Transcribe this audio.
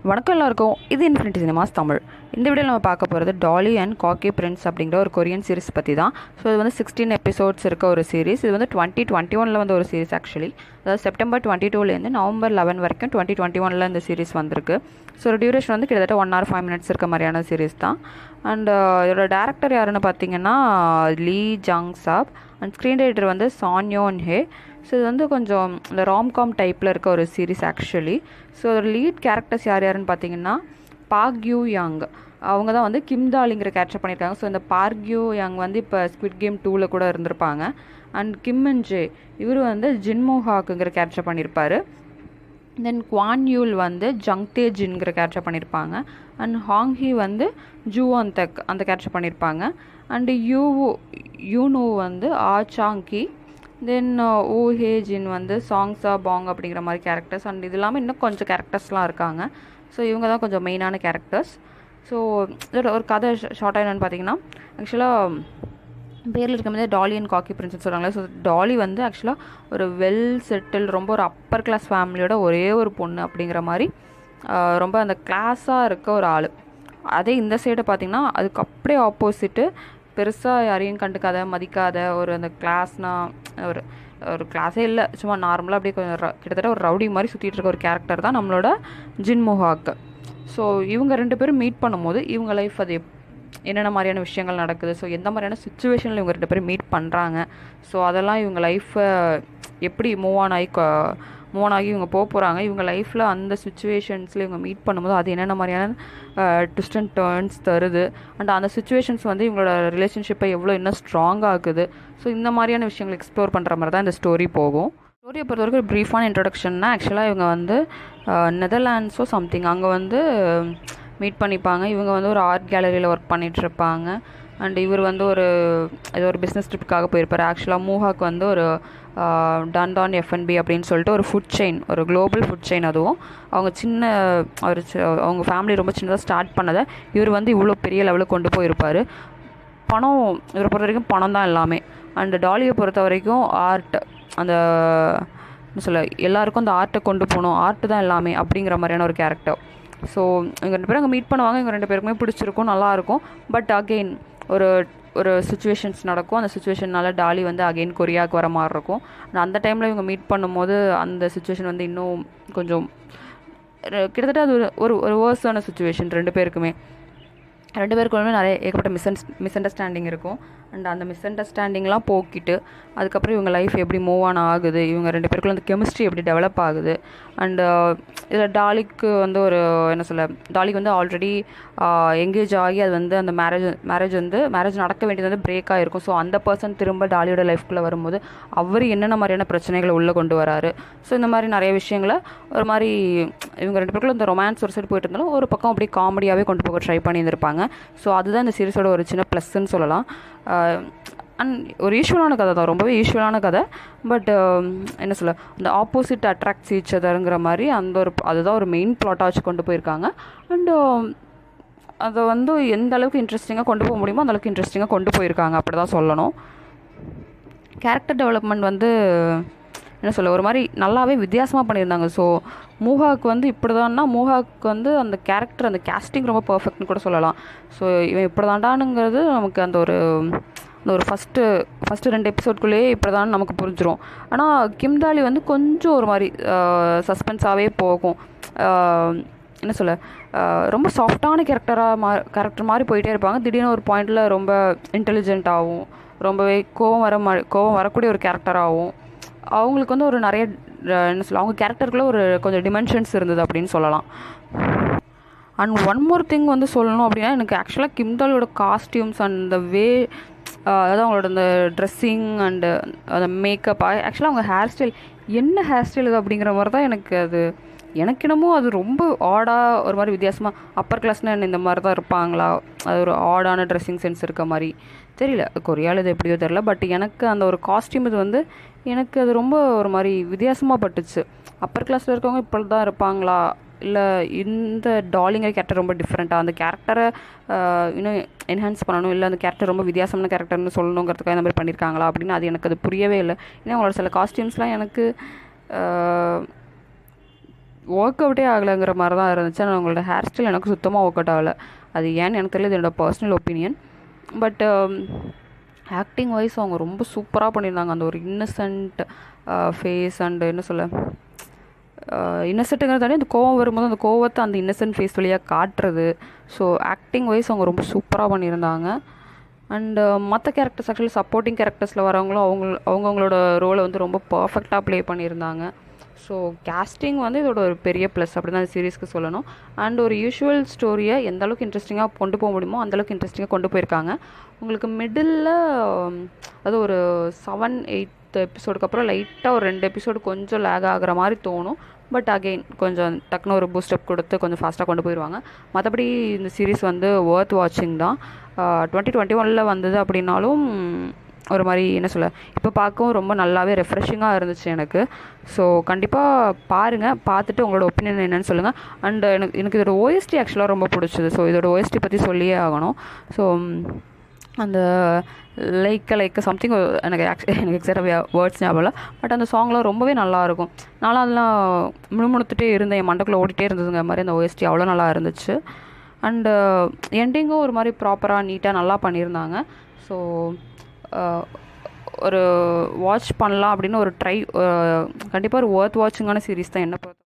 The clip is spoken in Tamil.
வணக்கம் எல்லாருக்கும். இது இன்ஃபினிட்டி சினிமாஸ் தமிழ். இந்த வீடியோவில் நம்ம பார்க்க போகிறது டாலி அண்ட் காக்கி பிரின்ஸ் அப்படிங்கிற ஒரு கொரியன் சீரிஸ் பற்றி தான். ஸோ இது வந்து 16 எபிசோட்ஸ் இருக்க ஒரு சீரிஸ். இது வந்து 2021 வந்து ஒரு சீரிஸ் ஆக்சுவலி. அதாவது செப்டம்பர் 22லேருந்து நவம்பர் 11 வரைக்கும் 2021 இந்த சீரிஸ் வந்திருக்கு. ஸோ ஒரு டியூரேஷன் வந்து கிட்டத்தட்ட 1 hour 5 minutes இருக்க மாதிரியான சீரிஸ் தான். அண்ட் இதோட டேரக்டர் யாருன்னு பார்த்தீங்கன்னா லீ ஜாங் சாப். அண்ட் ஸ்க்ரீன் ரைட்டர் வந்து சான்யோன் ஹே. ஸோ இது வந்து கொஞ்சம் இந்த ராம்காம் டைப்பில் இருக்க ஒரு சீரிஸ் ஆக்சுவலி. ஸோ ஒரு லீட் கேரக்டர்ஸ் யாருன்னு பார்த்தீங்கன்னா பார்க் யூ யங். அவங்க தான் வந்து கிம் தாலிங்கிற கேரக்டர் பண்ணியிருக்காங்க. ஸோ இந்த பார்க் யூ யங் வந்து இப்போ ஸ்குவிட் கேம் 2ல் கூட இருந்திருப்பாங்க. அண்ட் கிம் அண்ட் ஜே இவர் வந்து ஜின்மோ ஹாக்குங்கிற கேரக்டர் பண்ணியிருப்பார். தென் குவான் யூல் வந்து ஜங்தே ஜின்கிற கேரக்டர் பண்ணியிருப்பாங்க. அண்ட் ஹாங் ஹி வந்து ஜூவான் தக் அந்த கேரக்டர் பண்ணியிருப்பாங்க. அண்டு யூனோ வந்து ஆச்சாங்கி. தென் ஓ ஹே ஜின் வந்து சாங்ஸா பாங் அப்படிங்கிற மாதிரி கேரக்டர்ஸ். அண்ட் இது இல்லாமல் இன்னும் கொஞ்சம் கேரக்டர்ஸ்லாம் இருக்காங்க. ஸோ இவங்க தான் கொஞ்சம் மெயினான கேரக்டர்ஸ். ஸோ இதோட ஒரு கதை ஷார்ட்டாக என்னென்னு பார்த்தீங்கன்னா, ஆக்சுவலாக பேரில் இருக்க மாதிரி டாலி அண்ட் காக்கி பிரின்ஸ்னு சொல்கிறாங்களே. ஸோ டாலி வந்து ஆக்சுவலாக ஒரு வெல் செட்டில் ரொம்ப ஒரு அப்பர் கிளாஸ் ஃபேமிலியோட ஒரே ஒரு பொண்ணு அப்படிங்கிற மாதிரி ரொம்ப அந்த கிளாஸாக இருக்க ஒரு ஆள். அதே இந்த சைடை பார்த்திங்கன்னா அதுக்கு அப்படியே ஆப்போசிட்டு பெருசாக யாரையும் கண்டுக்காத மதிக்காத ஒரு அந்த கிளாஸ்னால் ஒரு ஒரு கிளாஸே இல்லை, சும்மா நார்மலாக அப்படியே கொஞ்சம் கிட்டத்தட்ட ஒரு ரவுடி மாதிரி சுற்றிட்டு இருக்க ஒரு கேரக்டர் தான் நம்மளோட ஜின்மோ ஹாக். ஸோ இவங்க ரெண்டு பேரும் மீட் பண்ணும்போது இவங்க லைஃப் அது என்னென்ன மாதிரியான விஷயங்கள் நடக்குது, ஸோ எந்த மாதிரியான சுச்சுவேஷனில் இவங்க ரெண்டு பேரும் மீட் பண்ணுறாங்க, ஸோ அதெல்லாம் இவங்க லைஃப்பை எப்படி மூவ் ஆகி இவங்க போகிறாங்க, இவங்க லைஃப்பில் அந்த சுச்சுவேஷன்ஸில் இவங்க மீட் பண்ணும்போது அது என்னென்ன மாதிரியான ட்விஸ்ட் அண்ட் டர்ன்ஸ் தருது, அண்ட் அந்த சுச்சுவேஷன்ஸ் வந்து இவங்களோட ரிலேஷன்ஷிப்பை எவ்வளோ இன்னும் ஸ்ட்ராங் ஆகுது. ஸோ இந்த மாதிரியான விஷயங்கள் எக்ஸ்ப்ளோர் பண்ணுற மாதிரி தான் இந்த ஸ்டோரி போகும். ஸ்டோரியை பொறுத்த வரைக்கும் ஒரு ப்ரீஃபான இன்ட்ரடக்ஷன்னா, ஆக்சுவலாக இவங்க வந்து நெதர்லாண்ட்ஸோ சம்திங் அங்கே வந்து மீட் பண்ணிப்பாங்க. இவங்க வந்து ஒரு ஆர்ட் கேலரியில் ஒர்க் பண்ணிகிட்ருப்பாங்க. அண்ட் இவர் வந்து ஏதோ ஒரு பிஸ்னஸ் ட்ரிப்புக்காக போயிருப்பார். ஆக்சுவலாக மூஹாக்கு வந்து ஒரு டான் எஃப்என்பி அப்படின்னு சொல்லிட்டு ஒரு ஃபுட் செயின், ஒரு குளோபல் ஃபுட் செயின். அதுவும் அவங்க ஃபேமிலி ரொம்ப சின்னதாக ஸ்டார்ட் பண்ணதை இவர் வந்து இவ்வளோ பெரிய லெவலுக்கு கொண்டு போயிருப்பார். இவரை பொறுத்த வரைக்கும் பணம் தான் எல்லாமே. அண்ட் டாலியை பொறுத்த வரைக்கும் ஆர்ட், அந்த என்ன சொல்ல, எல்லாருக்கும் அந்த ஆர்ட்டை கொண்டு போகணும், ஆர்ட்டு தான் எல்லாமே அப்படிங்கிற மாதிரியான ஒரு கேரக்டர். ஸோ இவங்க ரெண்டு பேரும் அங்கே மீட் பண்ணுவாங்க. இவங்க ரெண்டு பேருக்குமே பிடிச்சிருக்கும், நல்லாயிருக்கும். பட் அகெயின் ஒரு சுச்சுவேஷன்ஸ் நடக்கும். அந்த சுச்சுவேஷனால் டாலி வந்து அகெயின் கொரியாவுக்கு வர மாதிரி இருக்கும். அந்த டைமில் இவங்க மீட் பண்ணும்போது அந்த சுச்சுவேஷன் வந்து இன்னும் கொஞ்சம் கிட்டத்தட்ட அது ஒரு வேர்ஸான சுச்சுவேஷன். ரெண்டு பேருக்குமே நிறைய ஏகப்பட்ட மிஸ் அண்டர்ஸ்டாண்டிங் இருக்கும். அண்ட் அந்த மிஸ் அண்டர்ஸ்டாண்டிங்லாம் போக்கிட்டு அதுக்கப்புறம் இவங்க லைஃப் எப்படி மூவ் ஆன் ஆகுது, இவங்க ரெண்டு பேருக்குள்ள அந்த கெமிஸ்ட்ரி எப்படி டெவலப் ஆகுது. அண்டு இதில் டாலிக்கு வந்து டாலிக்கு வந்து ஆல்ரெடி எங்கேஜ் ஆகி அது வந்து அந்த மேரேஜ் நடக்க வேண்டியது வந்து பிரேக் ஆகிருக்கும். ஸோ அந்த பர்சன் திரும்ப டாலியோட லைஃப்குள்ளே வரும்போது அவர் என்னென்ன மாதிரியான பிரச்சனைகளை உள்ளே கொண்டு வராரு. ஸோ இந்த மாதிரி நிறைய விஷயங்களை ஒரு மாதிரி இவங்க ரெண்டு பேருக்குள்ள இந்த ரொமான்ஸ் ஒரு சைடு போயிட்டு இருந்தாலும் ஒரு பக்கம் அப்படியே காமெடியாகவே கொண்டு போக ட்ரை பண்ணியிருந்திருப்பாங்க. ஸோ அதுதான் இந்த சீரிஸோட ஒரு சின்ன ப்ளஸ்ன்னு சொல்லலாம். அண்ட் ஒரு யூஸ்வலான கதை தான், ரொம்பவே யூஸ்வலான கதை. பட் என்ன சொல்ல, இந்த ஆப்போசிட் அட்ராக்ட்ஸ் ஈச் அதருங்கிற மாதிரி அதுதான் ஒரு மெயின் ப்ளாட்டாக வச்சு கொண்டு போயிருக்காங்க. அண்டு அதை வந்து எந்த அளவுக்கு இன்ட்ரெஸ்டிங்காக கொண்டு போக முடியுமோ அந்தளவுக்கு இன்ட்ரெஸ்டிங்காக கொண்டு போயிருக்காங்க, அப்படி தான் சொல்லணும். கேரக்டர் டெவலப்மெண்ட் வந்து என்ன சொல்ல, ஒரு மாதிரி நல்லாவே வித்தியாசமாக பண்ணியிருந்தாங்க. ஸோ மூஹாக்கு வந்து இப்படி தான்னா, மூஹாக்கு வந்து அந்த கேரக்டர், அந்த கேஸ்டிங் ரொம்ப பர்ஃபெக்ட்னு கூட சொல்லலாம். ஸோ இவன் இப்படி தாண்டானுங்கிறது நமக்கு அந்த ஒரு ஃபஸ்ட்டு 2 எபிசோட்குள்ளேயே இப்படி தான் நமக்கு புரிஞ்சிடும். ஆனால் கிம்தாலி வந்து கொஞ்சம் ஒரு மாதிரி சஸ்பென்ஸாகவே போகும். என்ன சொல்ல, ரொம்ப சாஃப்டான கேரக்டர் மாதிரி போயிட்டே இருப்பாங்க. திடீர்னு ஒரு பாயிண்டில் ரொம்ப இன்டெலிஜென்ட்டாகவும் ரொம்பவே கோவம் வரக்கூடிய ஒரு கேரக்டராகவும் அவங்களுக்கு வந்து ஒரு நிறைய என்ன சொல்ல, அவங்க கேரக்டருக்குள்ளே ஒரு கொஞ்சம் டிமென்ஷன்ஸ் இருந்தது அப்படின்னு சொல்லலாம். அண்ட் ஒன் மோர் திங் வந்து சொல்லணும் அப்படின்னா, எனக்கு ஆக்சுவலாக கிம்தாலியோட காஸ்டியூம்ஸ் அண்ட் இந்த அதாவது அவங்களோட அந்த ட்ரெஸ்ஸிங் அண்டு அந்த மேக்கப், ஆக்சுவலாக அவங்க ஹேர் ஸ்டைல் இது அப்படிங்கிற மாதிரி தான் எனக்கு என்னமோ அது ரொம்ப ஆடாக ஒரு மாதிரி வித்தியாசமாக, அப்பர் கிளாஸ்னால் என்ன இந்த மாதிரி தான் இருப்பாங்களா, அது ஒரு ஆடான ட்ரெஸ்ஸிங் சென்ஸ் இருக்க மாதிரி தெரியல. கொரியாவில் இது எப்படியோ தெரியல. பட் எனக்கு அந்த ஒரு காஸ்டியூம் இது வந்து எனக்கு அது ரொம்ப ஒரு மாதிரி வித்தியாசமாக பட்டுச்சு. அப்பர் கிளாஸில் இருக்கவங்க இப்படி தான் இருப்பாங்களா, இல்லை இந்த டாலிங்கிற கேரக்டர் ரொம்ப டிஃப்ரெண்ட்டாக அந்த கேரக்டரை இன்னும் என்ஹான்ஸ் பண்ணணும், இல்லை அந்த கேரக்டர் ரொம்ப வித்தியாசமான கேரக்டர்னு சொல்லணுங்கிறதுக்காக இந்த மாதிரி பண்ணியிருக்காங்களா அப்படின்னு அது எனக்கு அது புரியவே இல்லை. ஏன்னா அவங்களோட சில காஸ்டியூம்ஸ்லாம் எனக்கு ஒர்க் அவுட்டே ஆகலைங்கிற மாதிரி தான் இருந்துச்சு. ஆனால் அவங்களோட ஹேர் ஸ்டைல் எனக்கு சுத்தமாக ஒர்க் அவுட் ஆகலை. அது ஏன்னு எனக்கு தெரியல, இது என்னோடய personal opinion. But acting wise அவங்க ரொம்ப சூப்பராக பண்ணியிருந்தாங்க. அந்த ஒரு இன்னசென்ட் ஃபேஸ் அண்டு என்ன சொல்ல, இன்னசென்ட்டுங்கிறத தாண்டி அந்த கோவம் வரும்போது அந்த கோவத்தை அந்த இன்னசென்ட் ஃபேஸ் வழியாக காட்டுறது. ஸோ ஆக்டிங் வைஸ் அவங்க ரொம்ப சூப்பராக பண்ணியிருந்தாங்க. அண்டு மற்ற கேரக்டர்ஸ் ஆக்சுவலி சப்போர்ட்டிங் கேரக்டர்ஸில் வரவங்களும் அவங்கவுங்களோட ரோலை வந்து ரொம்ப பர்ஃபெக்டாக ப்ளே பண்ணியிருந்தாங்க. ஸோ கேஸ்டிங் வந்து இதோட ஒரு பெரிய ப்ளஸ் அப்படி தான் இந்த சீரீஸ்க்கு சொல்லணும். அண்ட் ஒரு யூஷுவல் ஸ்டோரியை எந்த அளவுக்கு இன்ட்ரெஸ்டிங்காக கொண்டு போக முடியுமோ அந்தளவுக்கு இன்ட்ரெஸ்டிங்காக கொண்டு போயிருக்காங்க. உங்களுக்கு மிடில் அது ஒரு 7-8 எபிசோடுக்கு அப்புறம் லைட்டாக ஒரு 2 எபிசோடு கொஞ்சம் லேக் ஆகிற மாதிரி தோணும். பட் அகெயின் கொஞ்சம் டக்குன்னு ஒரு பூஸ்டப் கொடுத்து கொஞ்சம் ஃபாஸ்ட்டாக கொண்டு போயிடுவாங்க. மற்றபடி இந்த சீரீஸ் வந்து ஒர்த் வாட்சிங் தான். 2021 வந்தது அப்படின்னாலும் ஒரு மாதிரி என்ன சொல்ல, இப்போ பார்க்கவும் ரொம்ப நல்லாவே ரெஃப்ரெஷிங்காக இருந்துச்சு எனக்கு. ஸோ கண்டிப்பாக பாருங்கள், பார்த்துட்டு உங்களோட ஒப்பீனியன் என்னென்னு சொல்லுங்கள். அண்ட் எனக்கு இதோட ஓஎஸ்டி ஆக்சுவலாக ரொம்ப பிடிச்சது. ஸோ இதோட ஓஎஸ்டி பற்றி சொல்லியே ஆகணும். ஸோ அந்த லைக் சம்திங் எனக்கு எக்ஸாக்டாக வேர்ட்ஸ் ஞாபகம் இல்லை. பட் அந்த சாங்லாம் ரொம்பவே நல்லாயிருக்கும். நானும் அதெல்லாம் முணுமுணுத்துட்டே இருந்தேன், என் மண்டக்குள்ளே ஓடிட்டே இருந்ததுங்க மாதிரி. அந்த ஓஎஸ்டி அவ்வளோ நல்லா இருந்துச்சு. அண்டு எண்டிங்கும் ஒரு மாதிரி ப்ராப்பராக நீட்டாக நல்லா பண்ணியிருந்தாங்க. ஸோ ஒரு வாட்ச் பண்ணலாம் அப்படின்னு ஒரு ட்ரை, கண்டிப்பாக ஒரு ஒர்த் வாட்சிங்கான சீரீஸ் தான் என்ன பொறுத்த